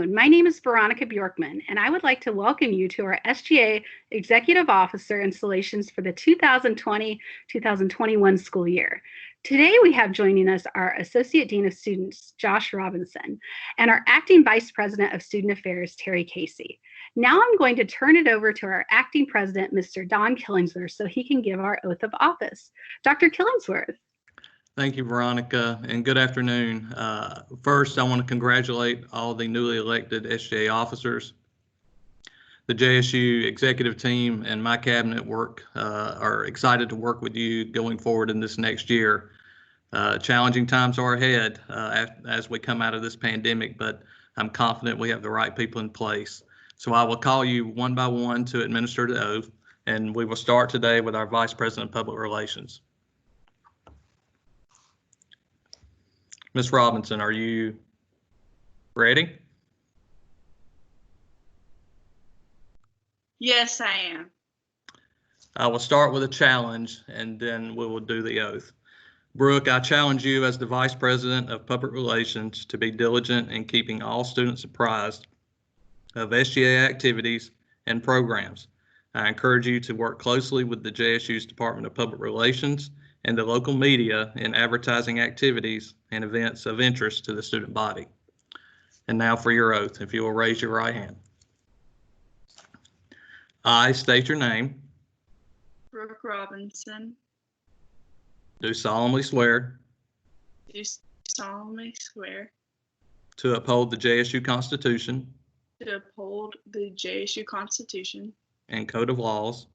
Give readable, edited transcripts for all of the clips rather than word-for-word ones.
afternoon. My name is Veronica Bjorkman, and I would like to welcome you to our SGA Executive Officer installations for the 2020-2021 school year. Today we have joining us our Associate Dean of Students, Josh Robinson, and our Acting Vice President of Student Affairs, Terry Casey. Now I'm going to turn it over to our Acting President, Mr. Don Killingsworth, so he can give our oath of office. Dr. Killingsworth. Thank you, Veronica, and good afternoon. First, I want to congratulate all the newly elected SGA officers. The JSU executive team and my cabinet are excited to work with you going forward in this next year. Challenging times are ahead as we come out of this pandemic, but I'm confident we have the right people in place. So I will call you one by one to administer the oath, and we will start today with our Vice President of Public Relations. Ms. Robinson, are you ready? Yes, I am. I will start with a challenge and then we will do the oath. Brooke, I challenge you as the Vice President of Public Relations to be diligent in keeping all students apprised of SGA activities and programs. I encourage you to work closely with the JSU's Department of Public Relations and the local media in advertising activities and events of interest to the student body. And now for your oath, if you will raise your right hand. I state your name. Brooke Robinson. Do solemnly swear. Do solemnly swear. To uphold the JSU Constitution. To uphold the JSU Constitution. And Code of Laws.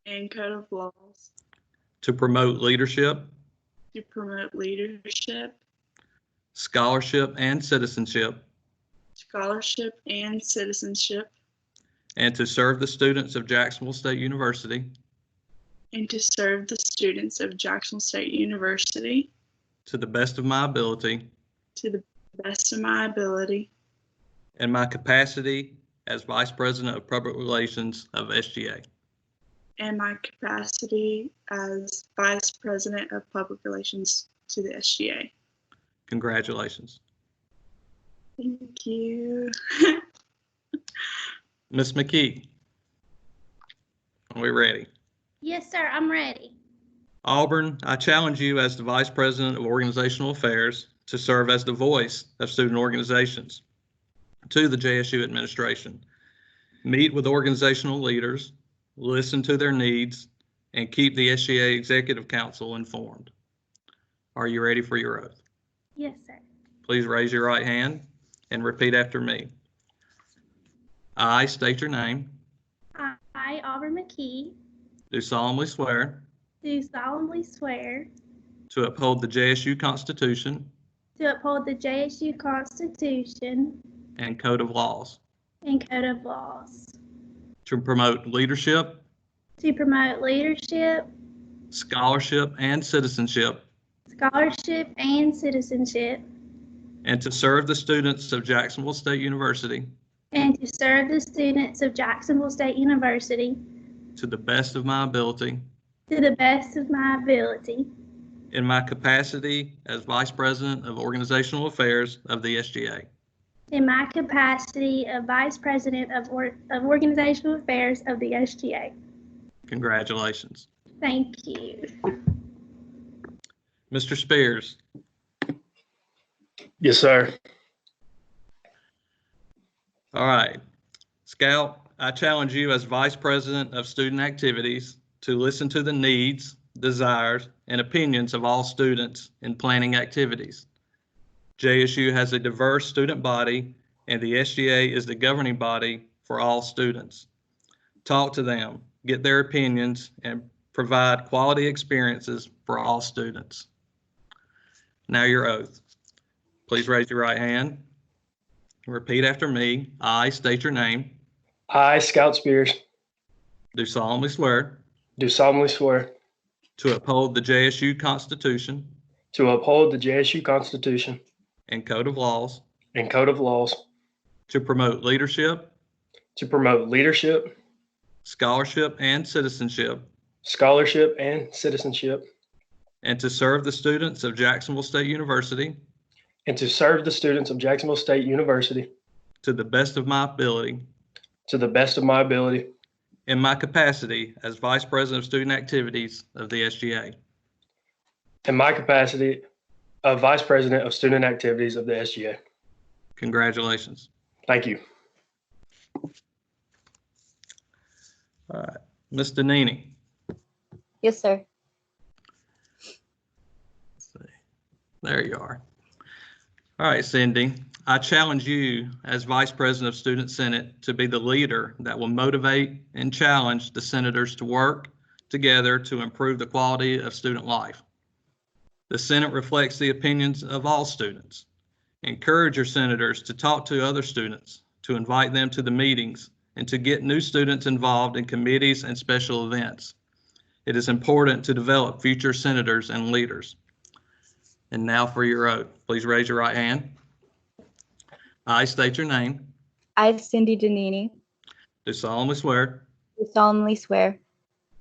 And Code of Laws. To promote leadership. To promote leadership. Scholarship and citizenship. Scholarship and citizenship. And to serve the students of Jacksonville State University. And to serve the students of Jacksonville State University. To the best of my ability. To the best of my ability. In my capacity as Vice President of Public Relations of SGA. And my capacity as Vice President of Public Relations to the SGA. Congratulations. Thank you. Ms. McKee, are we ready? Yes, sir, I'm ready. Auburn, I challenge you as the Vice President of Organizational Affairs to serve as the voice of student organizations to the JSU administration. Meet with organizational leaders, listen to their needs, and keep the SGA Executive Council informed. Are you ready for your oath? Yes, sir. Please raise your right hand and repeat after me. I state your name. I, Auburn McKee, Do solemnly swear. do solemnly swear To uphold the JSU Constitution. to uphold the JSU Constitution And Code of Laws. and Code of Laws. To promote leadership. To promote leadership, Scholarship and citizenship. scholarship, and citizenship. And to serve the students of Jacksonville State University. And to serve the students of Jacksonville State University To the best of my ability. to the best of my ability. In my capacity as Vice President of Organizational Affairs of the SGA. In my capacity of Vice President of Organizational Affairs of the SGA. Congratulations. Thank you. Mr. Spears. Yes, sir. All right. Scout, I challenge you as Vice President of Student Activities to listen to the needs, desires, and opinions of all students in planning activities. JSU has a diverse student body, and the SGA is the governing body for all students. Talk to them, get their opinions, and provide quality experiences for all students. Now your oath. Please raise your right hand. Repeat after me. I state your name. I, Scout Spears, Do solemnly swear. do solemnly swear To uphold the JSU Constitution. to uphold the JSU Constitution And Code of Laws. and Code of Laws. To promote leadership. To promote leadership. Scholarship and citizenship. Scholarship and citizenship. And to serve the students of Jacksonville State University. And to serve the students of Jacksonville State University to the best of my ability to the best of my ability in my capacity as Vice President of Student Activities of the SGA. in my capacity of Vice President of Student Activities of the SGA. Congratulations. Thank you. All right, Ms. Danini. Yes, sir. There you are. All right, Cindy, I challenge you as Vice President of Student Senate to be the leader that will motivate and challenge the senators to work together to improve the quality of student life. The Senate reflects the opinions of all students. Encourage your senators to talk to other students, to invite them to the meetings, and to get new students involved in committees and special events. It is important to develop future senators and leaders. And now for your oath. Please raise your right hand. I state your name. I, Cindy Danini, Do solemnly swear do solemnly swear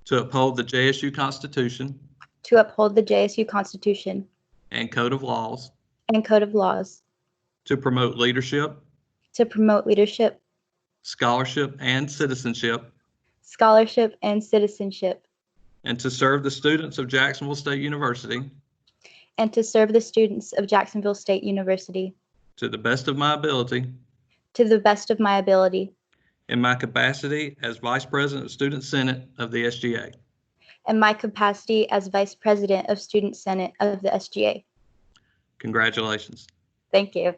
to uphold the JSU Constitution to uphold the JSU Constitution and Code of Laws, and Code of Laws, to promote leadership, to promote leadership, scholarship, and citizenship, scholarship, and citizenship, and to serve the students of Jacksonville State University and to serve the students of Jacksonville State University to the best of my ability to the best of my ability in my capacity as Vice President of Student Senate of the SGA. in my capacity as Vice President of Student Senate of the SGA. Congratulations. Thank you.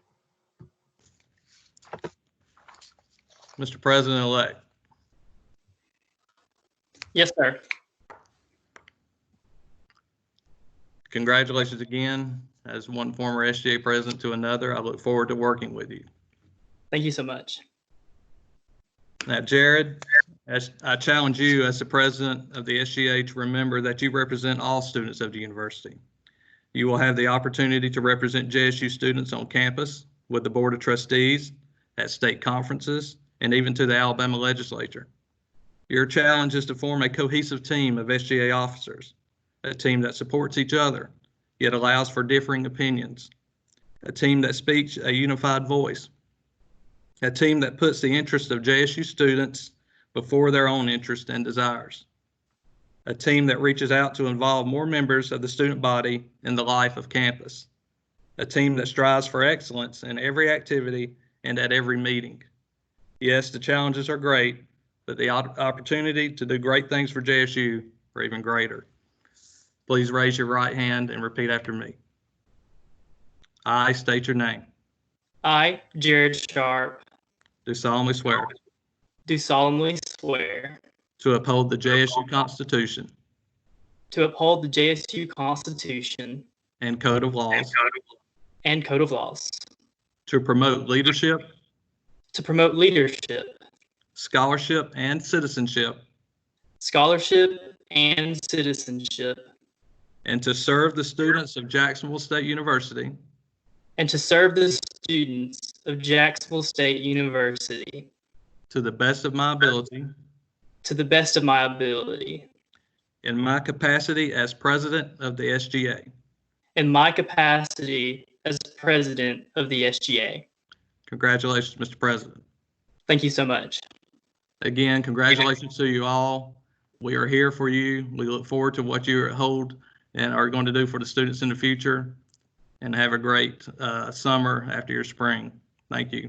Mr. President-elect. Yes, sir. Congratulations again as one former SGA president to another. I look forward to working with you. Thank you so much. Now, Jared, as I challenge you as the president of the SGA to remember that you represent all students of the university. You will have the opportunity to represent JSU students on campus with the Board of Trustees, at state conferences, and even to the Alabama legislature. Your challenge is to form a cohesive team of SGA officers, a team that supports each other, yet allows for differing opinions, a team that speaks a unified voice, a team that puts the interest of JSU students before their own interests and desires, a team that reaches out to involve more members of the student body in the life of campus, a team that strives for excellence in every activity and at every meeting. Yes, the challenges are great, but the opportunity to do great things for JSU are even greater. Please raise your right hand and repeat after me. I state your name. I, Jared Sharp, Do solemnly swear do solemnly swear to uphold the JSU Constitution to uphold the JSU Constitution and Code of Laws, and Code of Laws, to promote leadership, to promote leadership, scholarship, and citizenship, scholarship, and citizenship, and to serve the students of Jacksonville State University and to serve the students of Jacksonville State University to the best of my ability to the best of my ability in my capacity as president of the SGA. in my capacity as president of the SGA. Congratulations, Mr. President. Thank you so much. Again, congratulations to you all. We are here for you. We look forward to what you hold and are going to do for the students in the future. And have a great summer after your spring. Thank you.